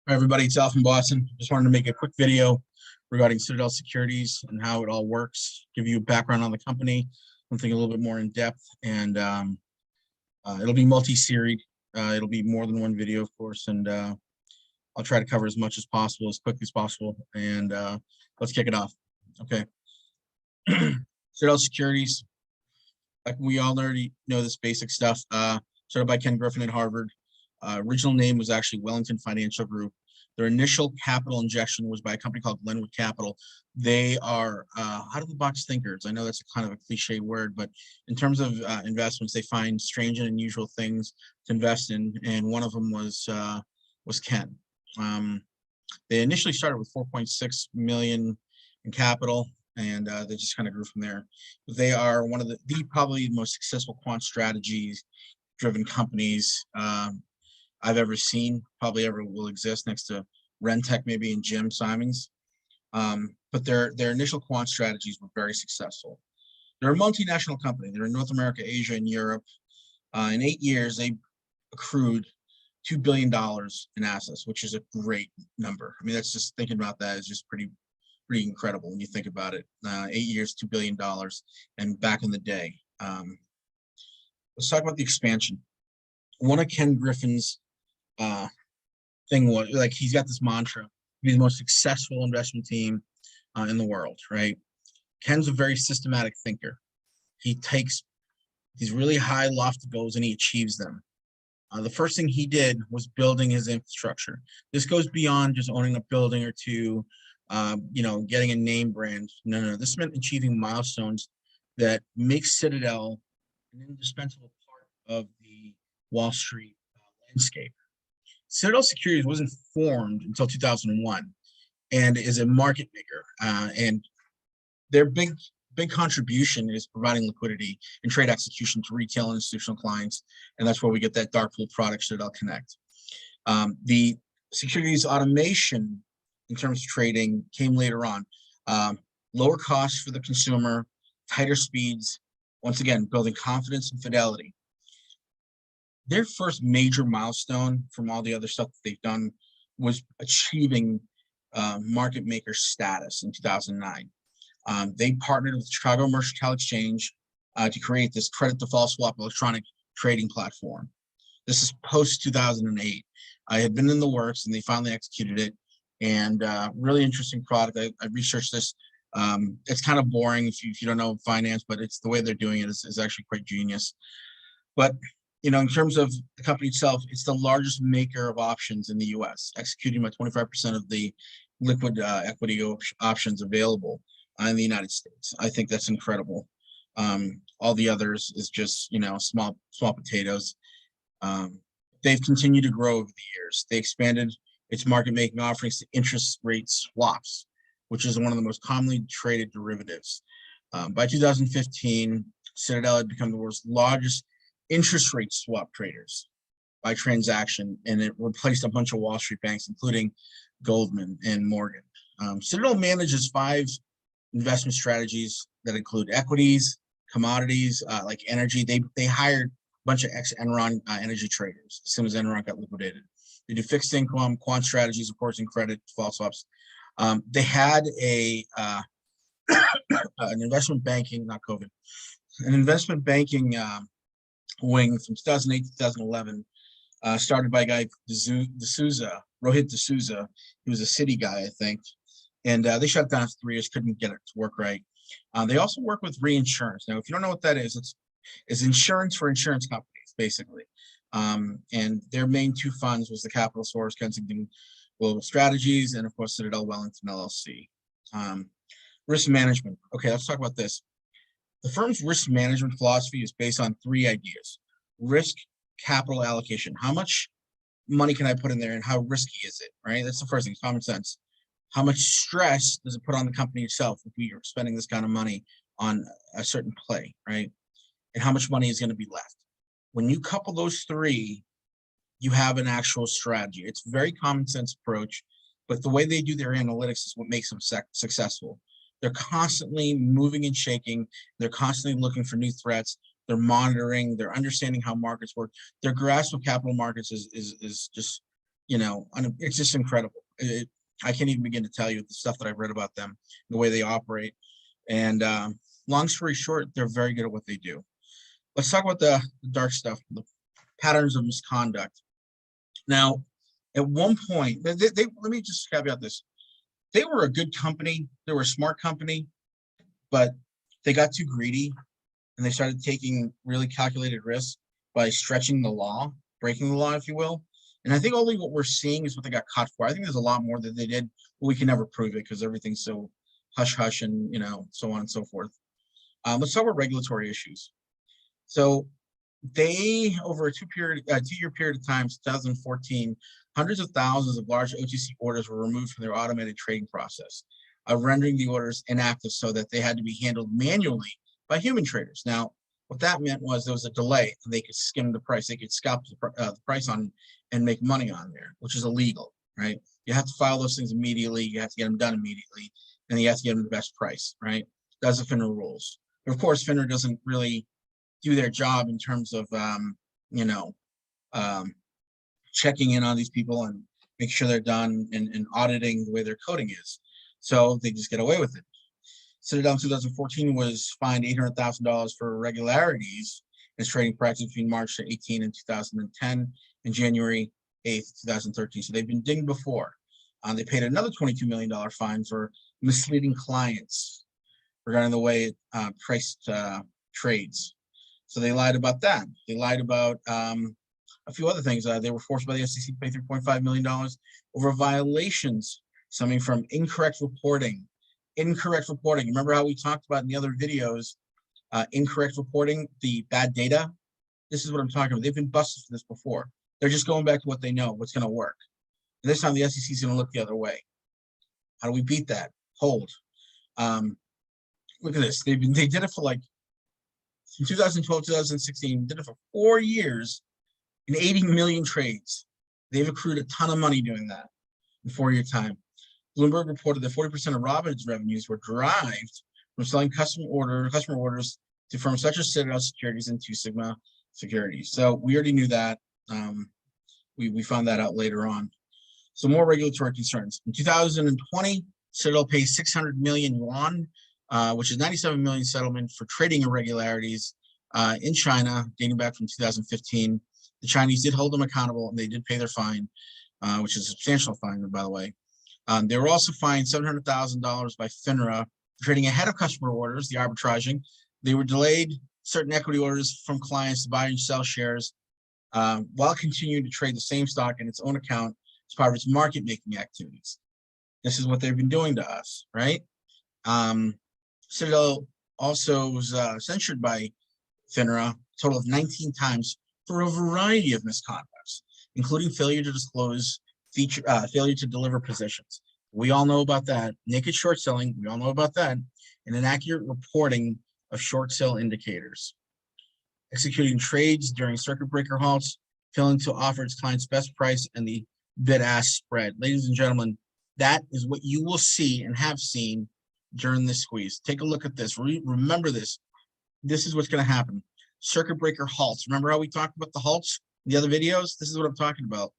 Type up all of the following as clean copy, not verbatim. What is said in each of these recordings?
Hi, everybody. It's Al from Boston. Just wanted to make a quick video regarding Citadel Securities and how it all works, give you a background on the company, something a little bit more in depth, and it'll be multi-seried. It'll be more than one video, of course, and I'll try to cover as much as possible, as quickly as possible, and let's kick it off. Okay. Citadel Securities, like we all already know this basic stuff, started by Ken Griffin at Harvard. Original name was actually Wellington Financial Group. Their initial capital injection was by a company called Glenwood Capital. They are out-of-the-box thinkers. I know that's kind of a cliche word, but in terms of investments, they find strange and unusual things to invest in, and one of them was Ken. They initially started with 4.6 million in capital, and they just kind of grew from there. They are one of the probably most successful quant strategies driven companies I've ever seen, probably ever will exist, next to Rentec maybe and Jim Simons. But their initial quant strategies were very successful. They're a multinational company. They're in North America, Asia, and Europe. In 8 years, they accrued $2 billion in assets, which is a great number. I mean, that's just thinking about that is just pretty incredible when you think about it. 8 years, $2 billion, and back in the day. Let's talk about the expansion. One of Ken Griffin's thing was, like, he's got this mantra: be the most successful investment team in the world, right? Ken's a very systematic thinker. He takes these really high lofty goals and he achieves them. The first thing he did was building his infrastructure. This goes beyond just owning a building or two, getting a name brand. No. This meant achieving milestones that make Citadel an indispensable part of the Wall Street landscape. Citadel Securities wasn't formed until 2001 and is a market maker. And their big contribution is providing liquidity and trade execution to retail and institutional clients. And that's where we get that dark pool product, Citadel Connect. The securities automation in terms of trading came later on. Lower costs for the consumer, tighter speeds, once again, building confidence and fidelity. Their first major milestone from all the other stuff that they've done was achieving market maker status in 2009. They partnered with the Chicago Mercantile Exchange to create this credit default swap electronic trading platform. This is post 2008. I had been in the works and they finally executed it. And really interesting product. I researched this. It's kind of boring if you don't know finance, but it's the way they're doing it is actually quite genius. But in terms of the company itself, it's the largest maker of options in the U.S., executing about 25% of the liquid equity options available in the United States. I think that's incredible. All the others is just small potatoes. They've continued to grow over the years. They expanded its market making offerings to interest rate swaps, which is one of the most commonly traded derivatives. By 2015, Citadel had become the world's largest interest rate swap traders by transaction, and it replaced a bunch of Wall Street banks, including Goldman and Morgan. Citadel manages 5 investment strategies that include equities, commodities, like energy. They hired a bunch of ex-Enron energy traders as soon as Enron got liquidated. They do fixed income, quant strategies, of course, and credit default swaps. They had an investment banking, not COVID, an investment banking wing from 2008 to 2011, started by a guy, Rohit D'Souza. He was a Citi guy, I think. And they shut down after 3 years, couldn't get it to work right. They also work with reinsurance. Now, if you don't know what that is, it's insurance for insurance companies, basically. And their main 2 funds was the Capital Source, Kensington Global Strategies, and of course, Citadel Wellington LLC. Risk management. Okay, let's talk about this. The firm's risk management philosophy is based on 3 ideas: risk, capital allocation. How much money can I put in there and how risky is it, right? That's the first thing, common sense. How much stress does it put on the company itself if we are spending this kind of money on a certain play, right? And how much money is going to be left? When you couple those 3, you have an actual strategy. It's a very common sense approach, but the way they do their analytics is what makes them successful. They're constantly moving and shaking. They're constantly looking for new threats. They're monitoring. They're understanding how markets work. Their grasp of capital markets is just it's just incredible. I can't even begin to tell you the stuff that I've read about them, the way they operate. And long story short, they're very good at what they do. Let's talk about the dark stuff, the patterns of misconduct. Now, at one point, let me just caveat this. They were a good company. They were a smart company, but they got too greedy and they started taking really calculated risks by stretching the law, breaking the law, if you will. And I think only what we're seeing is what they got caught for. I think there's a lot more that they did, but we can never prove it because everything's so hush-hush and, so on and so forth. Let's talk about regulatory issues. So they, over a two-year period of time, 2014, hundreds of thousands of large OTC orders were removed from their automated trading process, rendering the orders inactive so that they had to be handled manually by human traders. Now, what that meant was there was a delay and they could skim the price. They could scalp the price on and make money on there, which is illegal, right? You have to file those things immediately. You have to get them done immediately, and you have to get them the best price, right? That's the FINRA rules. But of course, FINRA doesn't really do their job in terms of, checking in on these people and make sure they're done and auditing the way their coding is. So they just get away with it. Citadel in 2014 was fined $800,000 for irregularities in its trading practice between March 18 and 2010 and January 8th, 2013. So they've been dinged before. They paid another $22 million fine for misleading clients regarding the way it priced trades. So they lied about that. They lied about a few other things. They were forced by the SEC to pay $3.5 million over violations stemming from incorrect reporting. Incorrect reporting. Remember how we talked about in the other videos, incorrect reporting, the bad data? This is what I'm talking about. They've been busted for this before. They're just going back to what they know, what's going to work. And this time the SEC is going to look the other way. How do we beat that? Hold. Look at this. They did it for like from 2012, 2016, did it for 4 years in 80 million trades. They've accrued a ton of money doing that in 4-year time. Bloomberg reported that 40% of Robinhood's revenues were derived from selling customer orders to firms such as Citadel Securities and 2 Sigma Securities. So we already knew that. We found that out later on. So more regulatory concerns. In 2020, Citadel paid 600 million yuan, which is 97 million settlement for trading irregularities in China, dating back from 2015. The Chinese did hold them accountable and they did pay their fine, which is a substantial fine, by the way. They were also fined $700,000 by FINRA for trading ahead of customer orders, the arbitraging. They were delayed certain equity orders from clients to buy and sell shares while continuing to trade the same stock in its own account as part of its market-making activities. This is what they've been doing to us, right? Citadel also was censured by FINRA a total of 19 times for a variety of misconducts, including failure to disclose failure to deliver positions. We all know about that. Naked short selling, we all know about that. And inaccurate reporting of short sale indicators. Executing trades during circuit breaker halts, failing to offer its clients best price and the bid-ask spread. Ladies and gentlemen, that is what you will see and have seen during this squeeze. Take a look at this. Remember this. This is what's going to happen. Circuit breaker halts. Remember how we talked about the halts in the other videos? This is what I'm talking about.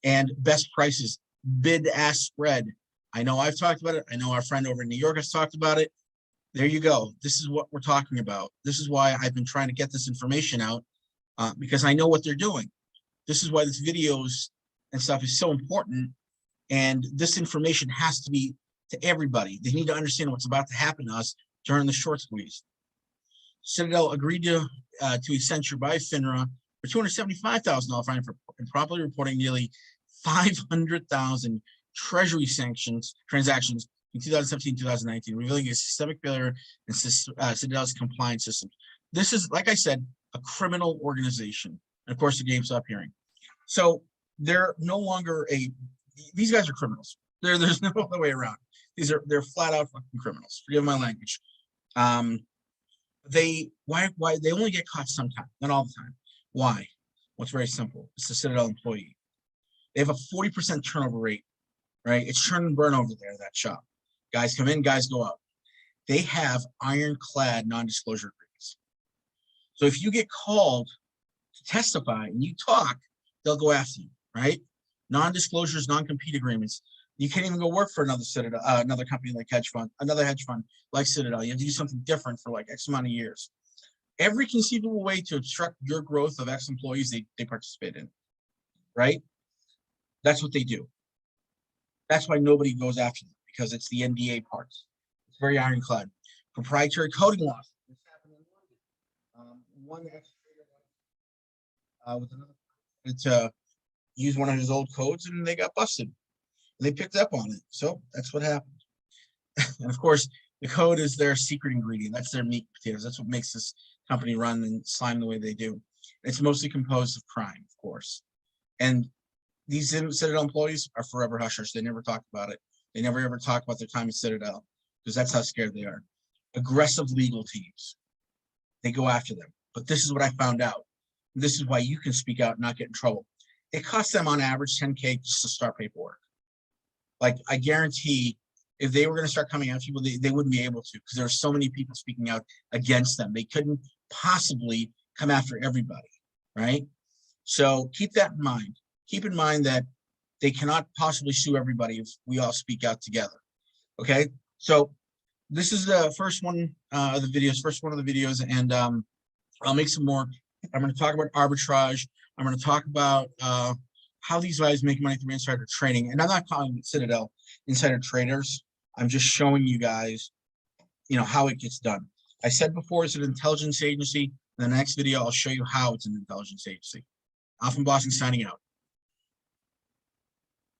And best prices, bid-ask spread. I know I've talked about it. I know our friend over in New York has talked about it. There you go. This is what we're talking about. This is why I've been trying to get this information out because I know what they're doing. This is why this videos and stuff is so important. And this information has to be to everybody. They need to understand what's about to happen to us during the short squeeze. Citadel agreed to a censure by FINRA for $275,000 fine for improperly reporting nearly 500,000 treasury transactions in 2017-2019, revealing a systemic failure in Citadel's compliance system. This is, like I said, a criminal organization. And of course, the game's up hearing. So they're no longer these guys are criminals. There's no other way around. They're flat out fucking criminals. Forgive my language. They only get caught sometimes, not all the time. Why? Well, it's very simple. It's the Citadel employee. They have a 40% turnover rate, right? It's churn and burn over there, that shop. Guys come in, guys go out. They have ironclad non-disclosure agreements. So if you get called to testify and you talk, they'll go after you, right? Non-disclosures, non-compete agreements. You can't even go work for another Citadel, another company like another hedge fund like Citadel. You have to do something different for like X amount of years. Every conceivable way to obstruct your growth of X employees, they participate in, right? That's what they do. That's why nobody goes after them, because it's the NDA parts. It's very ironclad. Proprietary coding laws. This happened in London. One with another to use one of his old codes, and they got busted. And they picked up on it. So that's what happened. And of course, the code is their secret ingredient. That's their meat and potatoes. That's what makes this company run and slime the way they do. It's mostly composed of crime, of course. And these Citadel employees are forever hushers. They never talk about it. They never ever talk about their time at Citadel, because that's how scared they are. Aggressive legal teams. They go after them. But this is what I found out. This is why you can speak out and not get in trouble. It costs them on average $10K just to start paperwork. Like, I guarantee if they were going to start coming after people, they wouldn't be able to, because there are so many people speaking out against them. They couldn't possibly come after everybody, right? So keep that in mind. Keep in mind that they cannot possibly sue everybody if we all speak out together, okay? So this is the first one of the videos, and I'll make some more. I'm going to talk about arbitrage. I'm going to talk about how these guys make money through insider trading. And I'm not calling Citadel insider traders. I'm just showing you guys, how it gets done. I said before, it's an intelligence agency. In the next video, I'll show you how it's an intelligence agency. Alpha Boston signing out.